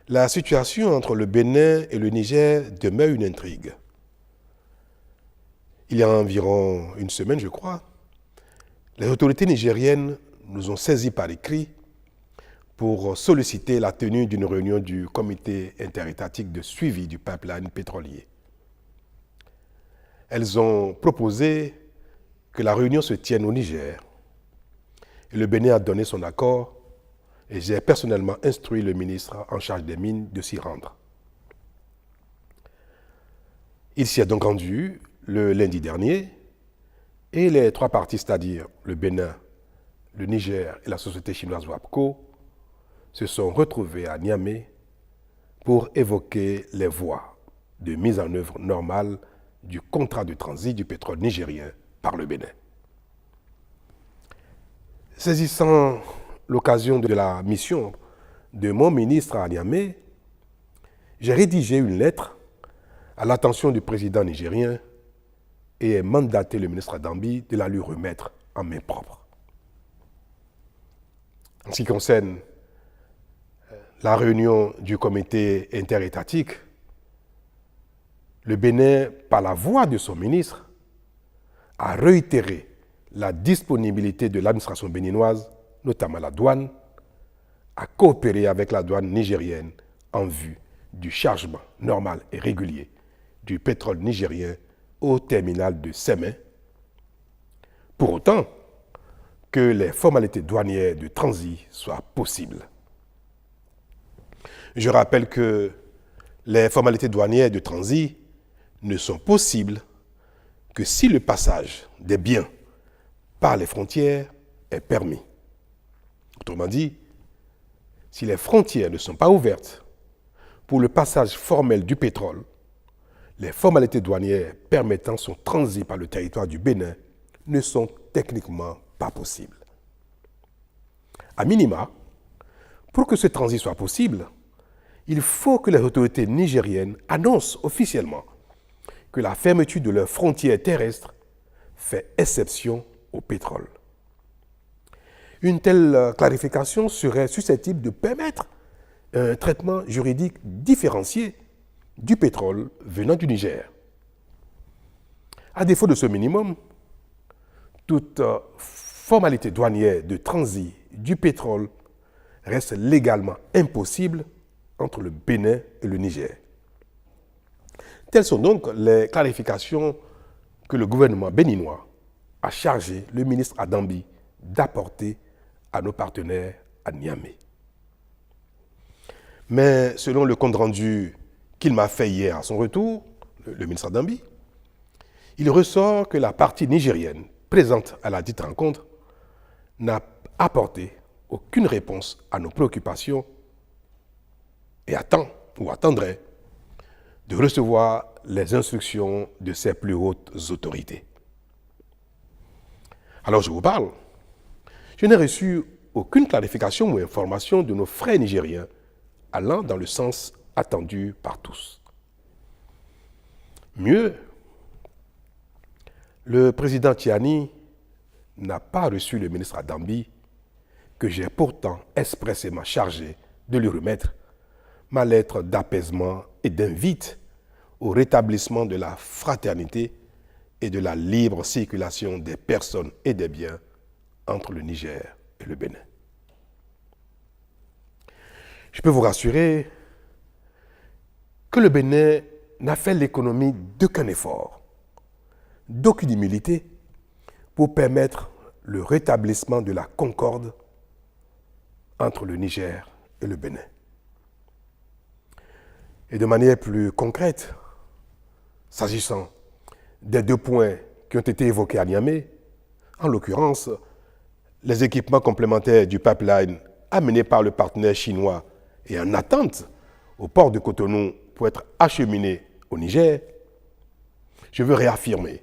La situation entre le Bénin et le Niger demeure une intrigue. Il y a environ une semaine, je crois, les autorités nigériennes nous ont saisis par écrit pour solliciter la tenue d'une réunion du comité interétatique de suivi du pipeline pétrolier. Elles ont proposé que la réunion se tienne au Niger. Et le Bénin a donné son accord et j'ai personnellement instruit le ministre en charge des mines de s'y rendre. Il s'y est donc rendu le lundi dernier et les trois parties, c'est-à-dire le Bénin, le Niger et la société chinoise WAPCO, se sont retrouvés à Niamey pour évoquer les voies de mise en œuvre normale du contrat de transit du pétrole nigérien par le Bénin. Saisissant l'occasion de la mission de mon ministre à Niamey, j'ai rédigé une lettre à l'attention du président nigérien et ai mandaté le ministre Adambi de la lui remettre en main propre. En ce qui concerne la réunion du comité interétatique, le Bénin, par la voix de son ministre, a réitéré la disponibilité de l'administration béninoise, notamment la douane, à coopérer avec la douane nigérienne en vue du chargement normal et régulier du pétrole nigérien au terminal de Sémé, pour autant que les formalités douanières de transit soient possibles. Je rappelle que les formalités douanières de transit ne sont possibles que si le passage des biens par les frontières est permis. Autrement dit, si les frontières ne sont pas ouvertes pour le passage formel du pétrole, les formalités douanières permettant son transit par le territoire du Bénin ne sont techniquement pas possibles. À minima, pour que ce transit soit possible, il faut que les autorités nigériennes annoncent officiellement que la fermeture de leurs frontières terrestres fait exception au pétrole. Une telle clarification serait susceptible de permettre un traitement juridique différencié du pétrole venant du Niger. À défaut de ce minimum, toute formalité douanière de transit du pétrole reste légalement impossible entre le Bénin et le Niger. Telles sont donc les clarifications que le gouvernement béninois a chargé le ministre Adambi d'apporter à nos partenaires à Niamey. Mais selon le compte rendu qu'il m'a fait hier à son retour, le ministre Adambi, il ressort que la partie nigérienne présente à la dite rencontre n'a apporté aucune réponse à nos préoccupations et attend ou attendrait de recevoir les instructions de ses plus hautes autorités. Alors je vous parle. Je n'ai reçu aucune clarification ou information de nos frères nigériens allant dans le sens attendu par tous. Mieux, le président Tiani n'a pas reçu le ministre Adambi, que j'ai pourtant expressément chargé de lui remettre ma lettre d'apaisement et d'invite au rétablissement de la fraternité et de la libre circulation des personnes et des biens entre le Niger et le Bénin. Je peux vous rassurer que le Bénin n'a fait l'économie d'aucun effort, d'aucune humilité pour permettre le rétablissement de la concorde entre le Niger et le Bénin. Et de manière plus concrète, s'agissant des deux points qui ont été évoqués à Niamey, en l'occurrence, les équipements complémentaires du pipeline amenés par le partenaire chinois et en attente au port de Cotonou pour être acheminés au Niger, je veux réaffirmer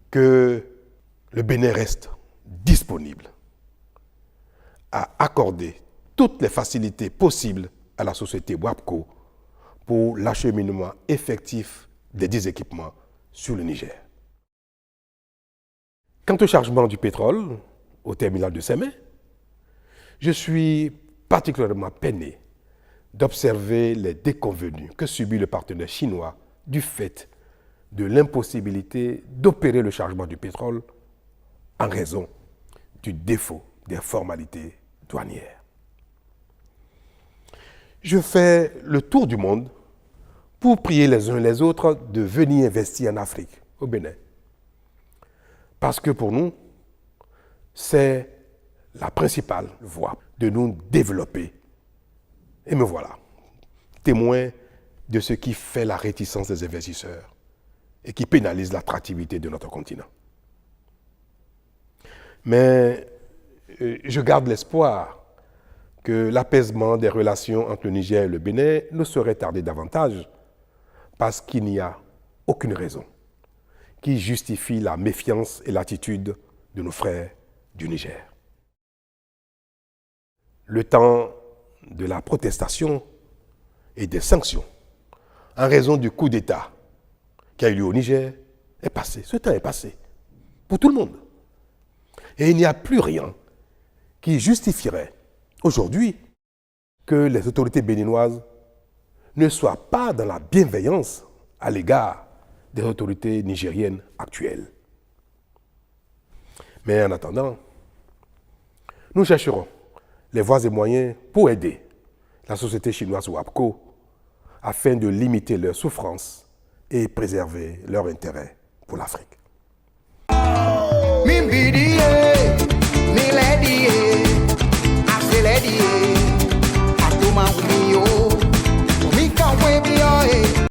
que le Bénin reste disponible à accorder toutes les facilités possibles à la société WAPCO pour l'acheminement effectif des 10 équipements sur le Niger. Quant au chargement du pétrole au terminal de Sémé, je suis particulièrement peiné d'observer les déconvenues que subit le partenaire chinois du fait de l'impossibilité d'opérer le chargement du pétrole en raison du défaut des formalités douanières. Je fais le tour du monde pour prier les uns les autres de venir investir en Afrique, au Bénin. Parce que pour nous, c'est la principale voie de nous développer. Et me voilà, témoin de ce qui fait la réticence des investisseurs et qui pénalise l'attractivité de notre continent. Mais je garde l'espoir que l'apaisement des relations entre le Niger et le Bénin ne saurait tarder davantage parce qu'il n'y a aucune raison qui justifie la méfiance et l'attitude de nos frères du Niger. Le temps de la protestation et des sanctions en raison du coup d'État qui a eu lieu au Niger est passé. Ce temps est passé pour tout le monde. Et il n'y a plus rien qui justifierait aujourd'hui que les autorités béninoises ne soient pas dans la bienveillance à l'égard des autorités nigériennes actuelles. Mais en attendant, nous chercherons les voies et moyens pour aider la société chinoise WAPCO afin de limiter leurs souffrances et préserver leur intérêt pour l'Afrique. Mimbidie, Niledi, Aseledi.